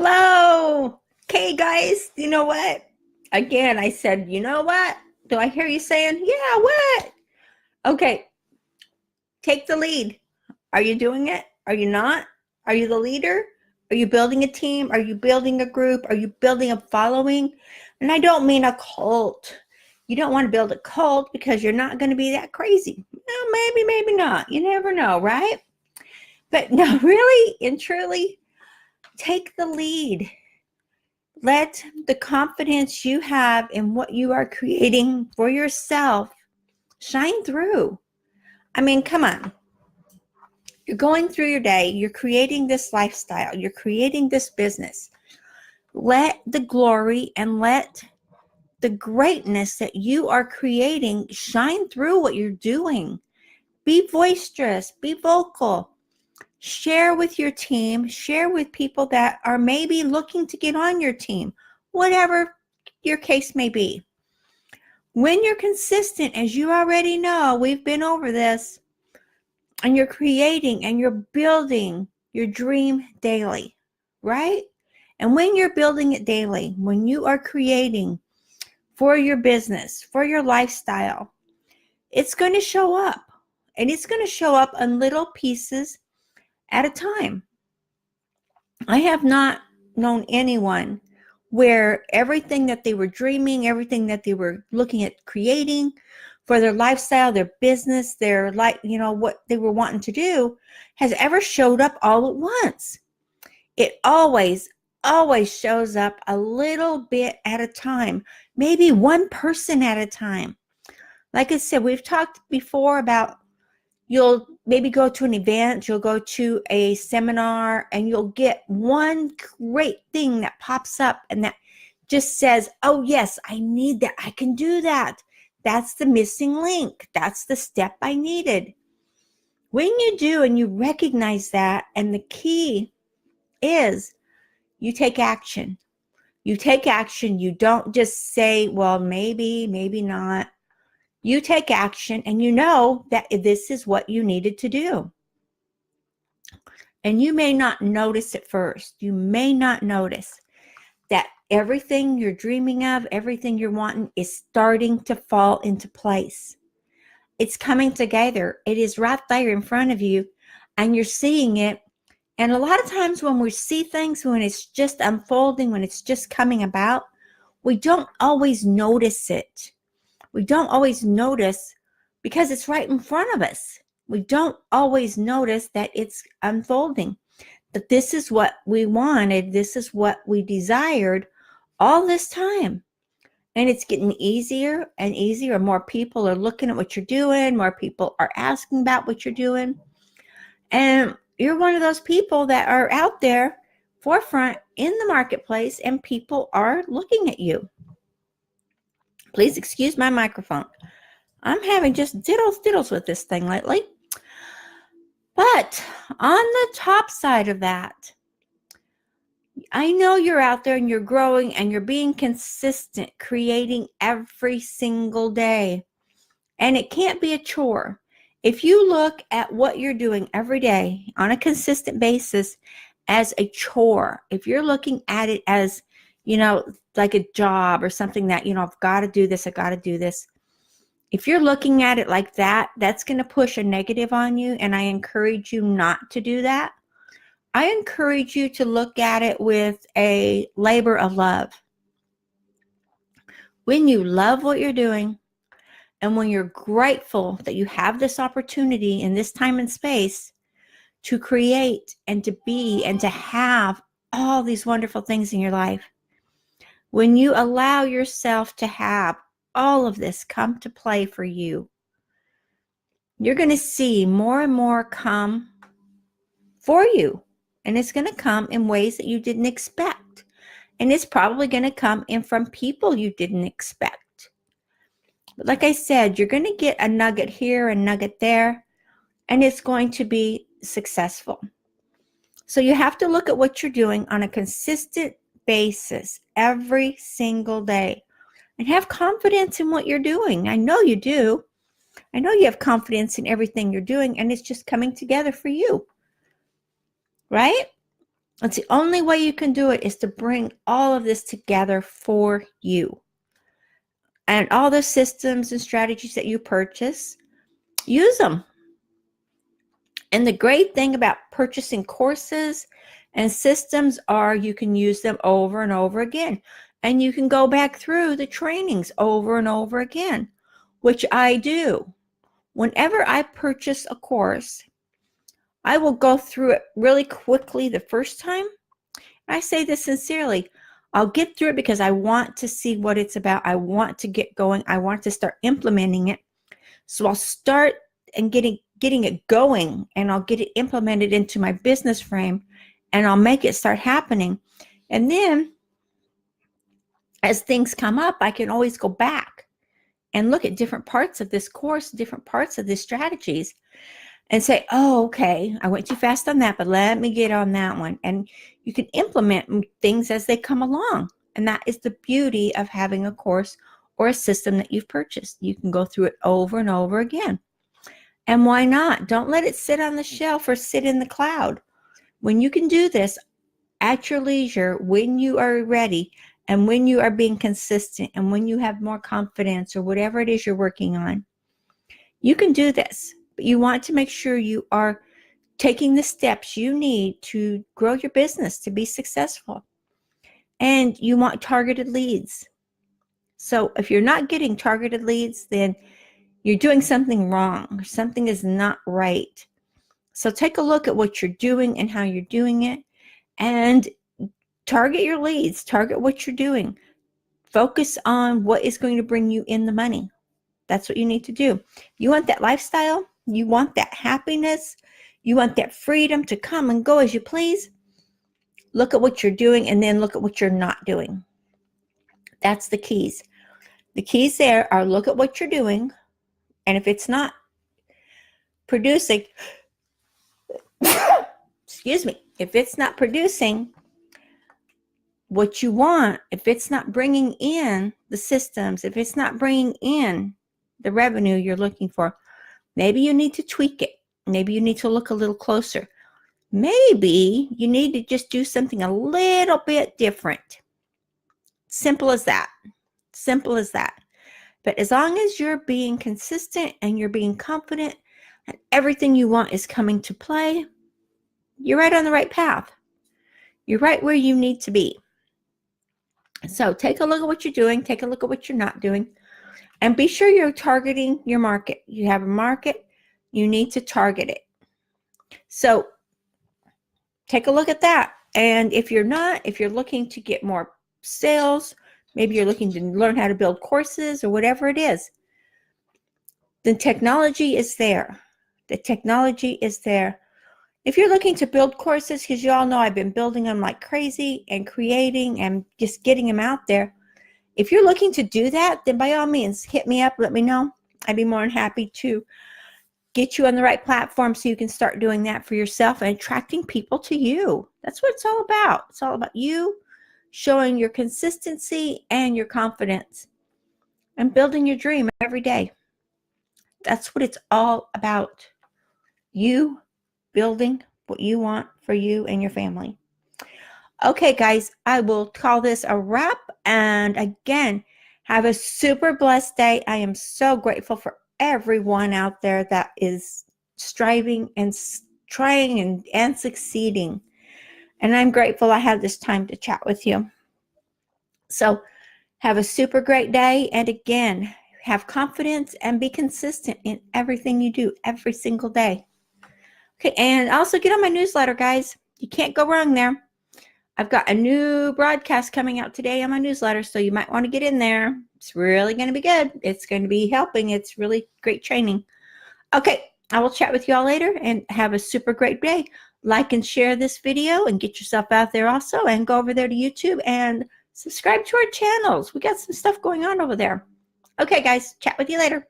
Hello. Okay, guys, you know what? Again, I said, you know what? Do I hear you saying, yeah, what? Okay, take the lead. Are you doing it? Are you not? Are you the leader? Are you building a team? Are you building a group? Are you building a following? And I don't mean a cult. You don't want to build a cult because you're not going to be that crazy. Well, maybe not. You never know, right? But no, really and truly, take the lead. Let the confidence you have in what you are creating for yourself shine through. I mean, come on. You're going through your day, you're creating this lifestyle, you're creating this business. Let the glory and let the greatness that you are creating shine through what you're doing. Be boisterous, be vocal. Share with your team, share with people that are maybe looking to get on your team, whatever your case may be. When you're consistent, as you already know, we've been over this, and you're creating and you're building your dream daily, right? And when you're building it daily, when you are creating for your business, for your lifestyle, it's going to show up. And it's going to show up in little pieces at a time. I have not known anyone where everything that they were dreaming, everything that they were looking at creating for their lifestyle, their business, their life, what they were wanting to do has ever showed up all at once. It always shows up a little bit at a time, maybe one person at a time. Like I said, we've talked before about you'll maybe go to an event, you'll go to a seminar, and you'll get one great thing that pops up and that just says, oh, yes, I need that. I can do that. That's the missing link. That's the step I needed. When you do and you recognize that, and the key is you take action. You take action. You don't just say, well, maybe not. You take action and you know that this is what you needed to do. And you may not notice at first. You may not notice that everything you're dreaming of, everything you're wanting is starting to fall into place. It's coming together. It is right there in front of you and you're seeing it. And a lot of times when we see things, when it's just unfolding, when it's just coming about, we don't always notice it. We don't always notice because it's right in front of us. We don't always notice that it's unfolding, that this is what we wanted, this is what we desired all this time. And it's getting easier and easier. More people are looking at what you're doing. More people are asking about what you're doing. And you're one of those people that are out there forefront in the marketplace and people are looking at you. Please excuse my microphone. I'm having just diddles with this thing lately. But on the top side of that, I know you're out there and you're growing and you're being consistent, creating every single day. And it can't be a chore. If you look at what you're doing every day on a consistent basis as a chore, if you're looking at it as, like a job or something that, I've got to do this, I got to do this. If you're looking at it like that, that's going to push a negative on you. And I encourage you not to do that. I encourage you to look at it with a labor of love. When you love what you're doing, and when you're grateful that you have this opportunity in this time and space to create and to be and to have all these wonderful things in your life, when you allow yourself to have all of this come to play for you, you're going to see more and more come for you. And it's going to come in ways that you didn't expect. And it's probably going to come in from people you didn't expect. But like I said, you're going to get a nugget here, a nugget there, and it's going to be successful. So you have to look at what you're doing on a consistent basis every single day and have confidence in what you're doing. I know you do. I know you have confidence in everything you're doing, and it's just coming together for you. Right? That's the only way you can do it, is to bring all of this together for you. And all the systems and strategies that you purchase, use them. And the great thing about purchasing courses and systems are you can use them over and over again. And you can go back through the trainings over and over again, which I do. Whenever I purchase a course, I will go through it really quickly the first time. I say this sincerely. I'll get through it because I want to see what it's about. I want to get going. I want to start implementing it. So I'll start and getting it going, and I'll get it implemented into my business frame, and I'll make it start happening. And then as things come up, I can always go back and look at different parts of this course, different parts of the strategies, and say, oh, okay, I went too fast on that, but let me get on that one. And you can implement things as they come along. And that is the beauty of having a course or a system that you've purchased. You can go through it over and over again. And why not? Don't let it sit on the shelf or sit in the cloud. When you can do this at your leisure, when you are ready, and when you are being consistent, and when you have more confidence or whatever it is you're working on, you can do this. But you want to make sure you are taking the steps you need to grow your business, to be successful. And you want targeted leads. So if you're not getting targeted leads, then you're doing something wrong, or something is not right. So take a look at what you're doing and how you're doing it, and target your leads, target what you're doing. Focus on what is going to bring you in the money. That's what you need to do. You want that lifestyle, you want that happiness, you want that freedom to come and go as you please. Look at what you're doing, and then look at what you're not doing. That's the keys. The keys there are, look at what you're doing, and if it's not producing, excuse me, if it's not producing what you want, if it's not bringing in the systems, if it's not bringing in the revenue you're looking for, maybe you need to tweak it. Maybe you need to look a little closer. Maybe you need to just do something a little bit different. Simple as that. Simple as that. But as long as you're being consistent and you're being confident and everything you want is coming to play, you're right on the right path. You're right where you need to be. So take a look at what you're doing. Take a look at what you're not doing. And be sure you're targeting your market. You have a market. You need to target it. So take a look at that. And if you're looking to get more sales, maybe you're looking to learn how to build courses or whatever it is, the technology is there. The technology is there. If you're looking to build courses, because you all know I've been building them like crazy and creating and just getting them out there. If you're looking to do that, then by all means, hit me up. Let me know. I'd be more than happy to get you on the right platform so you can start doing that for yourself and attracting people to you. That's what it's all about. It's all about you showing your consistency and your confidence and building your dream every day. That's what it's all about. You building what you want for you and your family. Okay, guys, I will call this a wrap. And again, have a super blessed day. I am so grateful for everyone out there that is striving and trying and succeeding. And I'm grateful I have this time to chat with you. So have a super great day. And again, have confidence and be consistent in everything you do every single day. Okay, and also get on my newsletter, guys. You can't go wrong there. I've got a new broadcast coming out today on my newsletter, so you might want to get in there. It's really going to be good. It's going to be helping. It's really great training. Okay, I will chat with you all later, and have a super great day. Like and share this video and get yourself out there also, and go over there to YouTube and subscribe to our channels. We got some stuff going on over there. Okay, guys, chat with you later.